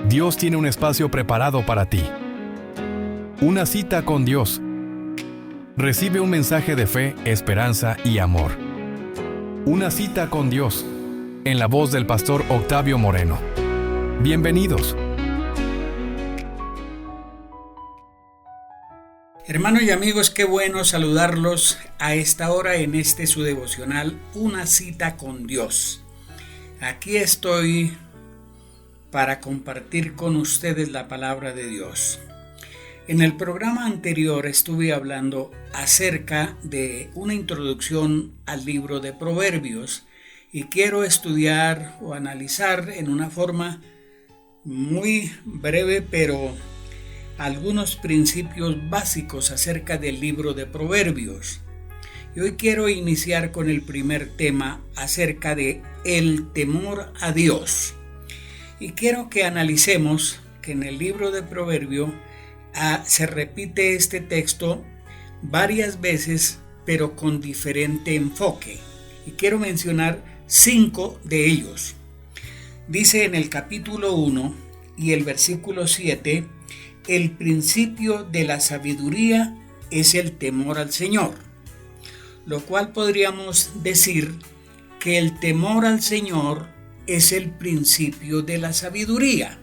Dios tiene un espacio preparado para ti. Una cita con Dios. Recibe un mensaje de fe, esperanza y amor. Una cita con Dios, en la voz del pastor Octavio Moreno. Bienvenidos. Hermanos y amigos, qué bueno saludarlos a esta hora en su devocional, Una cita con Dios. Aquí estoy para compartir con ustedes la palabra de Dios. En el programa anterior estuve hablando acerca de una introducción al libro de Proverbios y quiero estudiar o analizar en una forma muy breve, pero algunos principios básicos acerca del libro de Proverbios. Y hoy quiero iniciar con el primer tema acerca de el temor a Dios. Y quiero que analicemos que en el libro de Proverbios se repite este texto varias veces, pero con diferente enfoque. Y quiero mencionar 5 de ellos. Dice en el capítulo 1 y el versículo 7, el principio de la sabiduría es el temor al Señor, lo cual podríamos decir que el temor al Señor es el principio de la sabiduría.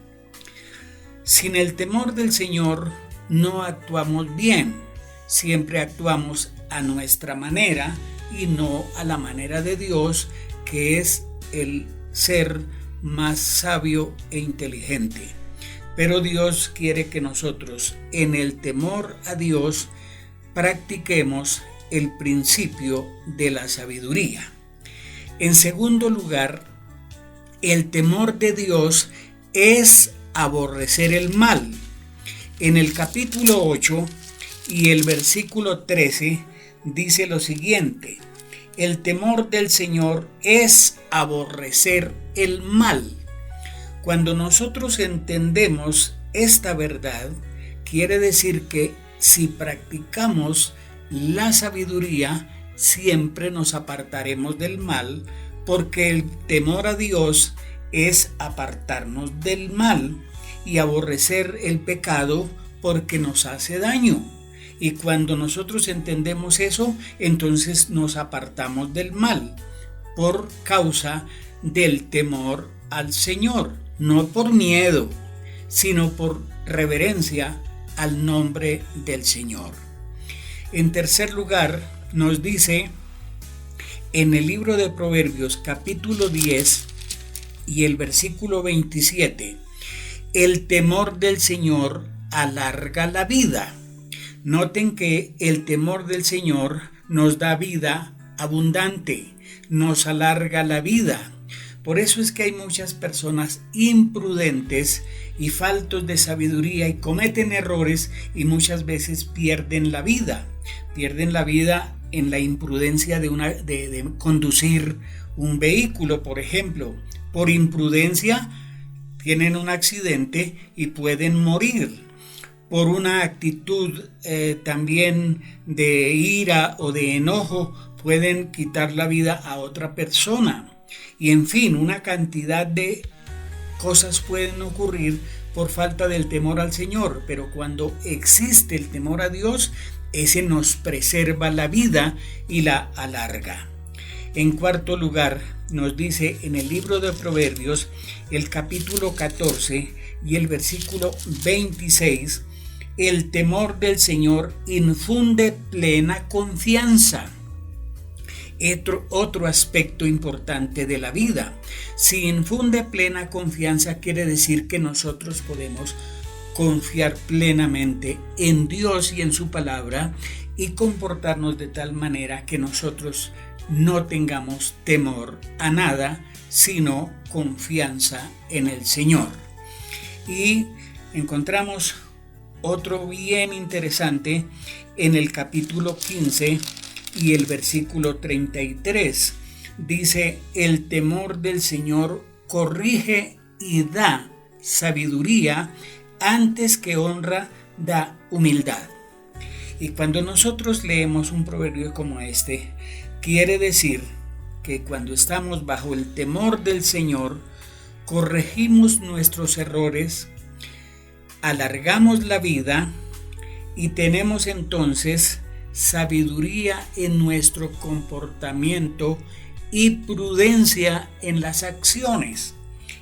Sin el temor del Señor no actuamos bien, siempre actuamos a nuestra manera y no a la manera de Dios, que es el ser más sabio e inteligente. Pero Dios quiere que nosotros, en el temor a Dios, practiquemos el principio de la sabiduría. En segundo lugar, el temor de Dios es aborrecer el mal. En el capítulo 8 y el versículo 13 dice lo siguiente: el temor del Señor es aborrecer el mal. Cuando nosotros entendemos esta verdad, quiere decir que si practicamos la sabiduría, siempre nos apartaremos del mal, porque el temor a Dios es apartarnos del mal y aborrecer el pecado porque nos hace daño. Y cuando nosotros entendemos eso, entonces nos apartamos del mal por causa del temor al Señor. No por miedo, sino por reverencia al nombre del Señor. En tercer lugar, nos dice en el libro de Proverbios, capítulo 10 y el versículo 27, el temor del Señor alarga la vida. Noten que el temor del Señor nos da vida abundante, nos alarga la vida. Por eso es que hay muchas personas imprudentes y faltos de sabiduría y cometen errores y muchas veces pierden la vida. Pierden la vida en la imprudencia de conducir un vehículo, por ejemplo. Por imprudencia tienen un accidente y pueden morir. Por una actitud también de ira o de enojo pueden quitar la vida a otra persona. Y en fin, una cantidad de cosas pueden ocurrir por falta del temor al Señor, pero cuando existe el temor a Dios, ese nos preserva la vida y la alarga. En cuarto lugar, nos dice en el libro de Proverbios, el capítulo 14 y el versículo 26, el temor del Señor infunde plena confianza. Otro aspecto importante de la vida. Si infunde plena confianza, quiere decir que nosotros podemos confiar plenamente en Dios y en su palabra y comportarnos de tal manera que nosotros no tengamos temor a nada, sino confianza en el Señor. Y encontramos otro bien interesante en el capítulo 15 y el versículo 33. Dice, el temor del Señor corrige y da sabiduría, antes que honra da humildad. Y cuando nosotros leemos un proverbio como este, quiere decir que cuando estamos bajo el temor del Señor, corregimos nuestros errores, alargamos la vida y tenemos entonces sabiduría en nuestro comportamiento y prudencia en las acciones.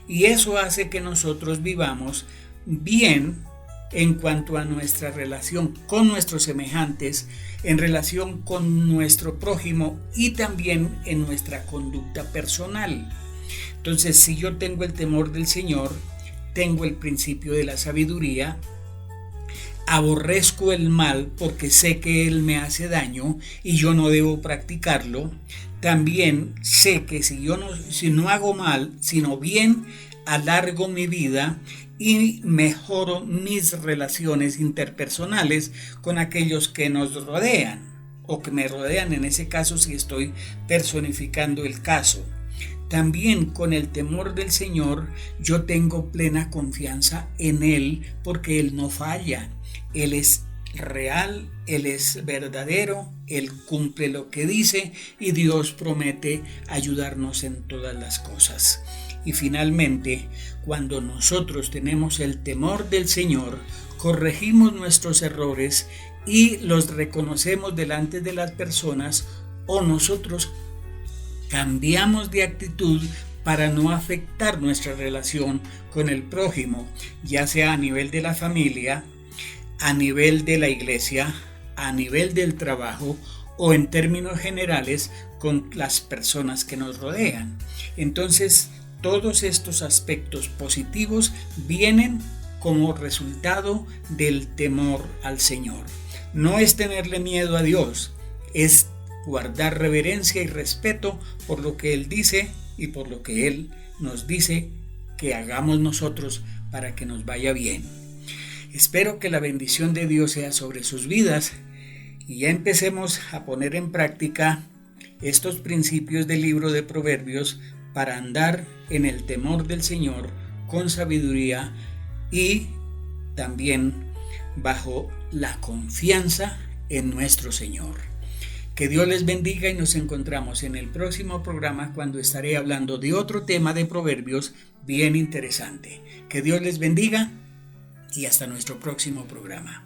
Y eso hace que nosotros vivamos bien en cuanto a nuestra relación con nuestros semejantes, en relación con nuestro prójimo y también en nuestra conducta personal. Entonces, si yo tengo el temor del Señor, tengo el principio de la sabiduría, aborrezco el mal porque sé que él me hace daño y yo no debo practicarlo. También sé que si no hago mal, sino bien, alargo mi vida y mejoro mis relaciones interpersonales con aquellos que nos rodean o que me rodean, en ese caso si estoy personificando el caso. También con el temor del Señor yo tengo plena confianza en Él porque Él no falla. Él es real, Él es verdadero, Él cumple lo que dice y Dios promete ayudarnos en todas las cosas. Y finalmente, cuando nosotros tenemos el temor del Señor, corregimos nuestros errores y los reconocemos delante de las personas, o nosotros cambiamos de actitud para no afectar nuestra relación con el prójimo, ya sea a nivel de la familia, a nivel de la iglesia, a nivel del trabajo o en términos generales con las personas que nos rodean. Entonces, todos estos aspectos positivos vienen como resultado del temor al Señor. No es tenerle miedo a Dios, es guardar reverencia y respeto por lo que Él dice y por lo que Él nos dice que hagamos nosotros para que nos vaya bien. Espero que la bendición de Dios sea sobre sus vidas y ya empecemos a poner en práctica estos principios del libro de Proverbios para andar en el temor del Señor con sabiduría y también bajo la confianza en nuestro Señor. Que Dios les bendiga y nos encontramos en el próximo programa cuando estaré hablando de otro tema de Proverbios bien interesante. Que Dios les bendiga y hasta nuestro próximo programa.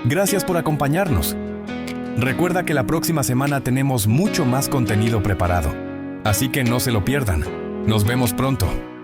Gracias por acompañarnos. Recuerda que la próxima semana tenemos mucho más contenido preparado, así que no se lo pierdan. Nos vemos pronto.